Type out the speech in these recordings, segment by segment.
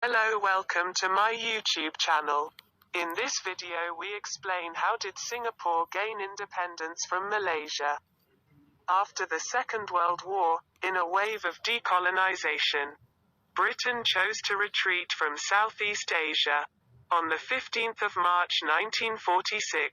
Hello, welcome to my YouTube channel. In this video we explain how did Singapore gain independence from Malaysia. After the Second World War, in a wave of decolonization, Britain chose to retreat from Southeast Asia. On the 15th of March 1946,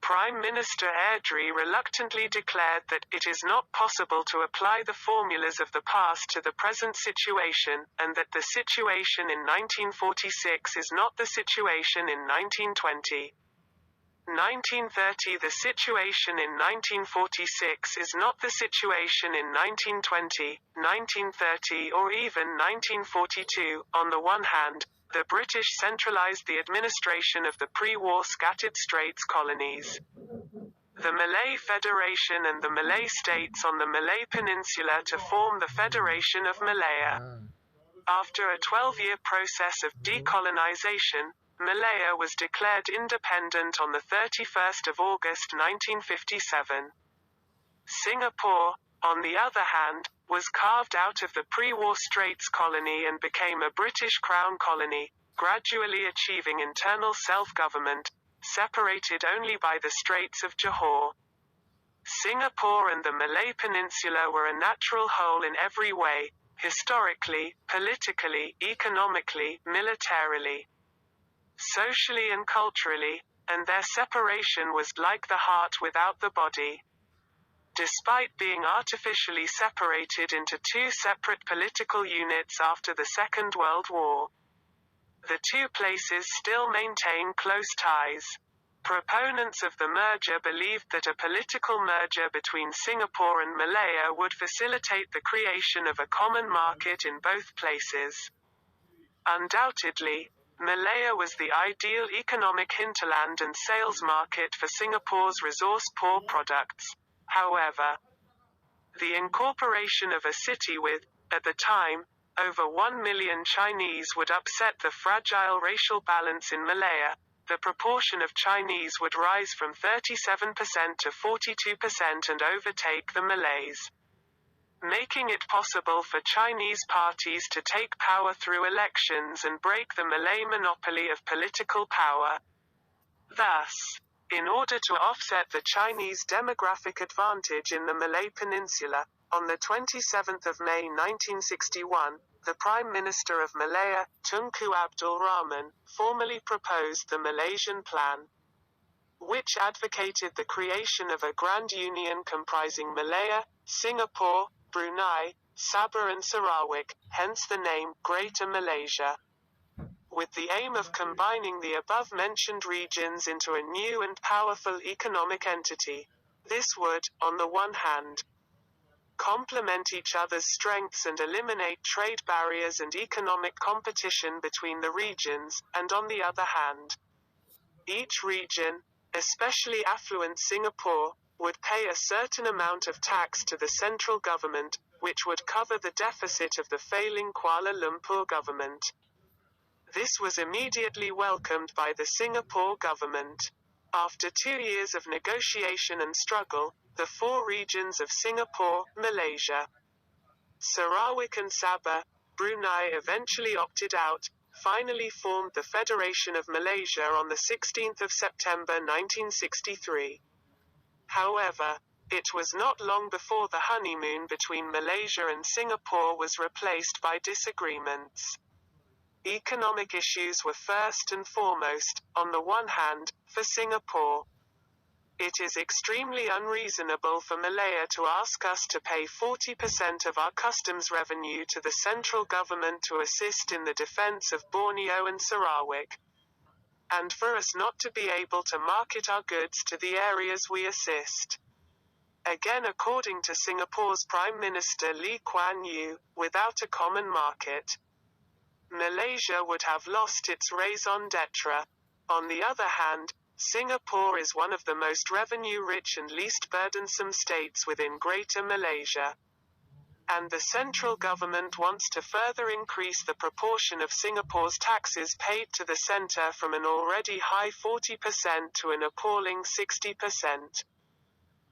Prime Minister Airdrie reluctantly declared that it is not possible to apply the formulas of the past to the present situation, and that the situation in 1946 is not the situation in 1920. 1930 The situation in 1946 is not the situation in 1920, 1930 or even 1942. On the one hand, the British centralized the administration of the pre-war scattered Straits colonies, the Malay Federation and the Malay states on the Malay Peninsula to form the Federation of Malaya. After a 12-year process of decolonization, Malaya was declared independent on the 31st of August 1957. Singapore, on the other hand, was carved out of the pre-war Straits colony and became a British Crown colony, gradually achieving internal self-government, separated only by the Straits of Johor. Singapore and the Malay Peninsula were a natural whole in every way, historically, politically, economically, militarily, socially and culturally, and their separation was like the heart without the body. Despite being artificially separated into two separate political units after the Second World War, the two places still maintain close ties. Proponents of the merger believed that a political merger between Singapore and Malaya would facilitate the creation of a common market in both places. Undoubtedly, Malaya was the ideal economic hinterland and sales market for Singapore's resource-poor products. However, the incorporation of a city with, at the time, over 1 million Chinese would upset the fragile racial balance in Malaya. The proportion of Chinese would rise from 37% to 42% and overtake the Malays, making it possible for Chinese parties to take power through elections and break the Malay monopoly of political power. Thus, in order to offset the Chinese demographic advantage in the Malay Peninsula, on the 27th of May 1961, the Prime Minister of Malaya, Tunku Abdul Rahman, formally proposed the Malaysian Plan, which advocated the creation of a Grand Union comprising Malaya, Singapore, Brunei, Sabah and Sarawak, hence the name Greater Malaysia, with the aim of combining the above-mentioned regions into a new and powerful economic entity. This would, on the one hand, complement each other's strengths and eliminate trade barriers and economic competition between the regions, and on the other hand, each region, especially affluent Singapore, would pay a certain amount of tax to the central government, which would cover the deficit of the failing Kuala Lumpur government. This was immediately welcomed by the Singapore government. After 2 years of negotiation and struggle, the four regions of Singapore, Malaysia, Sarawak and Sabah, Brunei eventually opted out, finally formed the Federation of Malaysia on the 16th of September 1963. However, it was not long before the honeymoon between Malaysia and Singapore was replaced by disagreements. Economic issues were first and foremost, on the one hand, for Singapore. It is extremely unreasonable for Malaya to ask us to pay 40% of our customs revenue to the central government to assist in the defense of Borneo and Sarawak, and for us not to be able to market our goods to the areas we assist. Again, according to Singapore's Prime Minister Lee Kuan Yew, without a common market, Malaysia would have lost its raison d'etre. On the other hand, Singapore is one of the most revenue-rich and least burdensome states within Greater Malaysia, and the central government wants to further increase the proportion of Singapore's taxes paid to the centre from an already high 40% to an appalling 60%.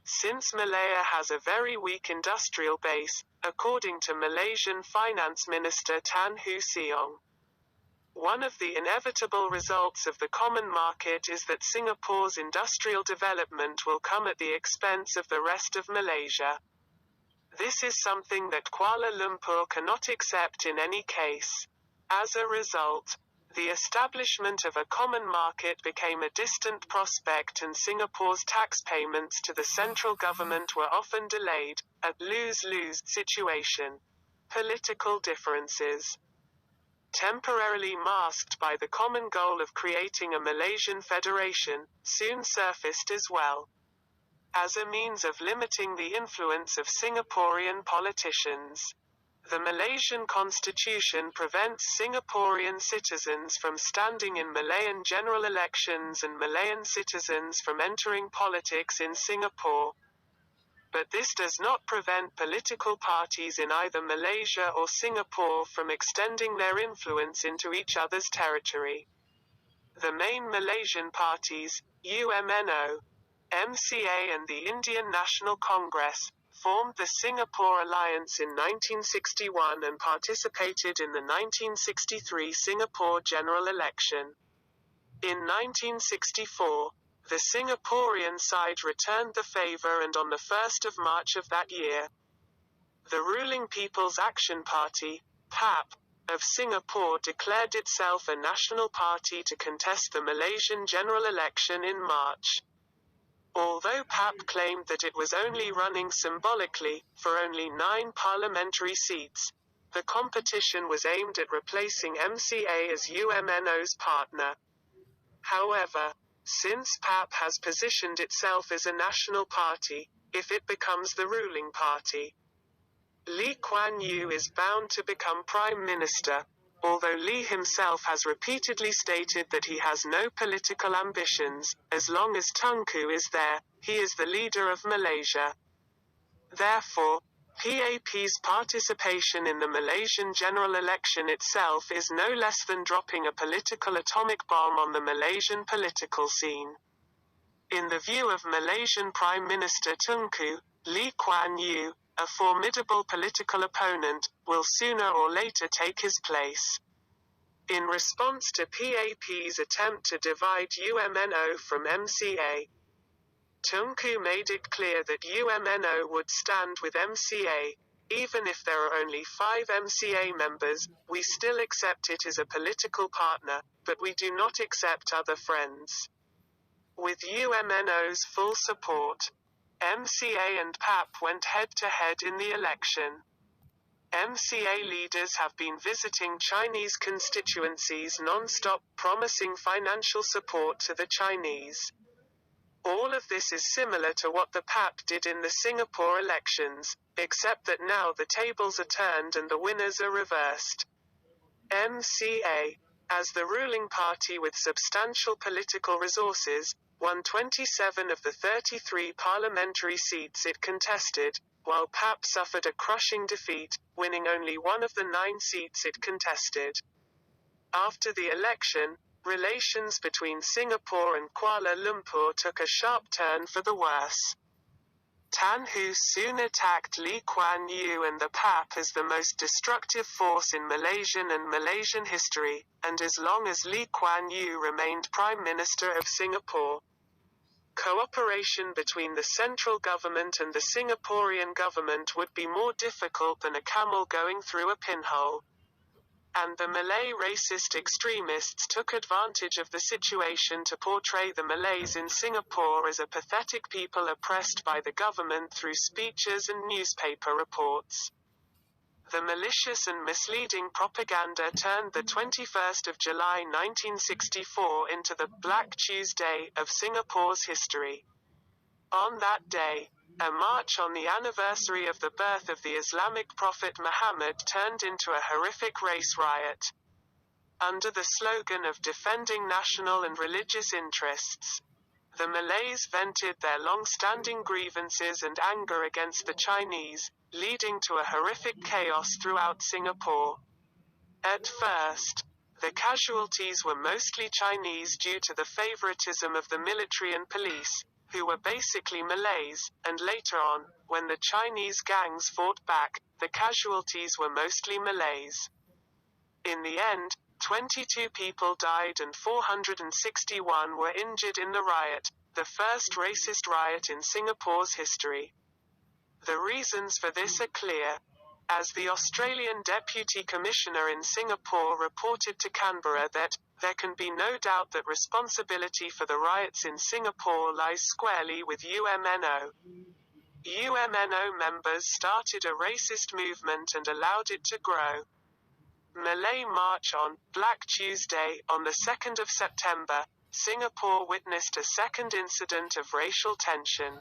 Since Malaya has a very weak industrial base, according to Malaysian Finance Minister Tan Hu Seong, One of the inevitable results of the common market is that Singapore's industrial development will come at the expense of the rest of Malaysia. This is something that Kuala Lumpur cannot accept in any case. As a result, the establishment of a common market became a distant prospect, and Singapore's tax payments to the central government were often delayed, a lose-lose situation. Political differences, temporarily masked by the common goal of creating a Malaysian federation, soon surfaced as well. As a means of limiting the influence of Singaporean politicians, the Malaysian constitution prevents Singaporean citizens from standing in Malayan general elections and Malayan citizens from entering politics in Singapore. But this does not prevent political parties in either Malaysia or Singapore from extending their influence into each other's territory. The main Malaysian parties, UMNO, MCA and the Indian National Congress, formed the Singapore Alliance in 1961 and participated in the 1963 Singapore general election. In 1964, the Singaporean side returned the favour, and on the 1st of March of that year, the ruling People's Action Party, PAP, of Singapore declared itself a national party to contest the Malaysian general election in March. Although PAP claimed that it was only running symbolically, for only 9 parliamentary seats, the competition was aimed at replacing MCA as UMNO's partner. However, since PAP has positioned itself as a national party, if it becomes the ruling party, Lee Kuan Yew is bound to become Prime Minister, although Lee himself has repeatedly stated that he has no political ambitions. As long as Tunku is there, he is the leader of Malaysia. Therefore, PAP's participation in the Malaysian general election itself is no less than dropping a political atomic bomb on the Malaysian political scene. In the view of Malaysian Prime Minister Tunku, Lee Kuan Yew, a formidable political opponent, will sooner or later take his place. In response to PAP's attempt to divide UMNO from MCA, Tunku made it clear that UMNO would stand with MCA. Even if there are only 5 MCA members, we still accept it as a political partner, but we do not accept other friends. With UMNO's full support, MCA and PAP went head-to-head in the election. MCA leaders have been visiting Chinese constituencies non-stop, promising financial support to the Chinese. All of this is similar to what the PAP did in the Singapore elections, except that now the tables are turned and the winners are reversed. MCA, as the ruling party with substantial political resources, won 27 of the 33 parliamentary seats it contested, while PAP suffered a crushing defeat, winning only 1 of the 9 seats it contested. After the election, relations between Singapore and Kuala Lumpur took a sharp turn for the worse. Tan Hu soon attacked Lee Kuan Yew and the PAP as the most destructive force in Malaysian and Malaysian history, and as long as Lee Kuan Yew remained Prime Minister of Singapore, cooperation between the central government and the Singaporean government would be more difficult than a camel going through a pinhole. And the Malay racist extremists took advantage of the situation to portray the Malays in Singapore as a pathetic people oppressed by the government through speeches and newspaper reports. The malicious and misleading propaganda turned the 21st of July 1964 into the Black Tuesday of Singapore's history. On that day, a march on the anniversary of the birth of the Islamic prophet Muhammad turned into a horrific race riot. Under the slogan of defending national and religious interests, the Malays vented their long-standing grievances and anger against the Chinese, leading to a horrific chaos throughout Singapore. At first, the casualties were mostly Chinese due to the favoritism of the military and police, who were basically Malays, and later on, when the Chinese gangs fought back, the casualties were mostly Malays. In the end, 22 people died and 461 were injured in the riot, the first racist riot in Singapore's history. The reasons for this are clear. As the Australian Deputy Commissioner in Singapore reported to Canberra that, there can be no doubt that responsibility for the riots in Singapore lies squarely with UMNO. UMNO members started a racist movement and allowed it to grow. Malay March on Black Tuesday, on the 2nd of September, Singapore witnessed a second incident of racial tension.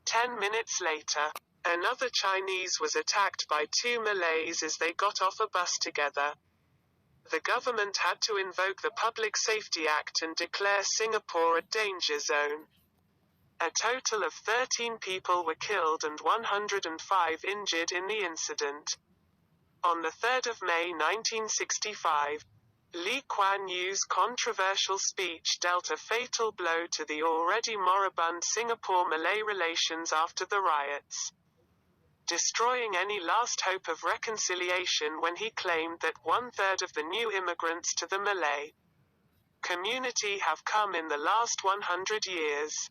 10 minutes later, another Chinese was attacked by two Malays as they got off a bus together. The government had to invoke the Public Safety Act and declare Singapore a danger zone. A total of 13 people were killed and 105 injured in the incident. On the 3rd of May 1965, Lee Kuan Yew's controversial speech dealt a fatal blow to the already moribund Singapore-Malay relations after the riots, destroying any last hope of reconciliation when he claimed that 1/3 of the new immigrants to the Malay community have come in the last 100 years.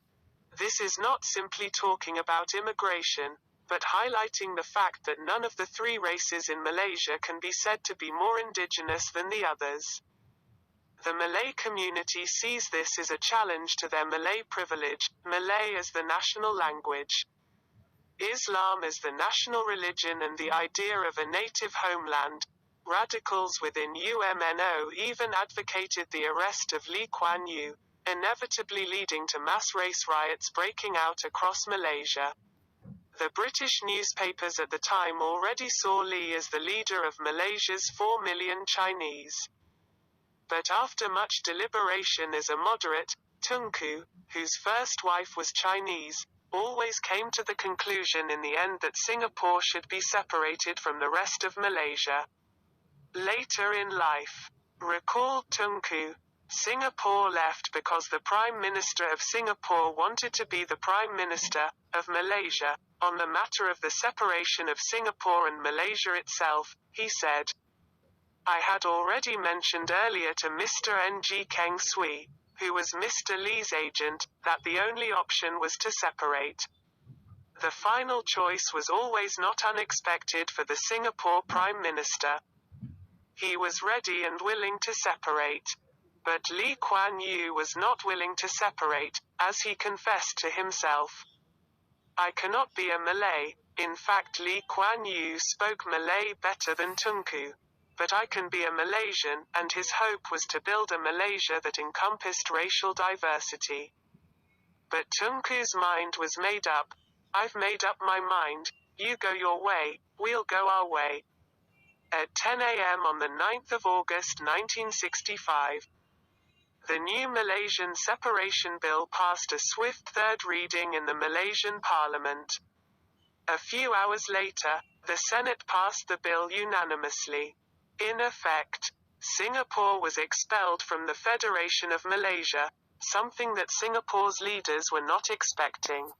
This is not simply talking about immigration, but highlighting the fact that none of the three races in Malaysia can be said to be more indigenous than the others. The Malay community sees this as a challenge to their Malay privilege, Malay as the national language, Islam as the national religion, and the idea of a native homeland. Radicals within UMNO even advocated the arrest of Lee Kuan Yew, inevitably leading to mass race riots breaking out across Malaysia. The British newspapers at the time already saw Lee as the leader of Malaysia's 4 million Chinese. But after much deliberation, as a moderate, Tunku, whose first wife was Chinese, always came to the conclusion in the end that Singapore should be separated from the rest of Malaysia. Later in life, recalled Tunku, Singapore left because the Prime Minister of Singapore wanted to be the Prime Minister of Malaysia. On the matter of the separation of Singapore and Malaysia itself, he said, "I had already mentioned earlier to Mr. Ng Keng Swee, who was Mr. Lee's agent, that the only option was to separate. The final choice was always not unexpected for the Singapore Prime Minister. He was ready and willing to separate. But Lee Kuan Yew was not willing to separate, as he confessed to himself. I cannot be a Malay. In fact, Lee Kuan Yew spoke Malay better than Tunku. But I can be a Malaysian," and his hope was to build a Malaysia that encompassed racial diversity. But Tunku's mind was made up. "I've made up my mind. You go your way, we'll go our way." At 10 a.m. on the 9th of August 1965, the new Malaysian Separation Bill passed a swift third reading in the Malaysian Parliament. A few hours later, the Senate passed the bill unanimously. In effect, Singapore was expelled from the Federation of Malaysia, something that Singapore's leaders were not expecting.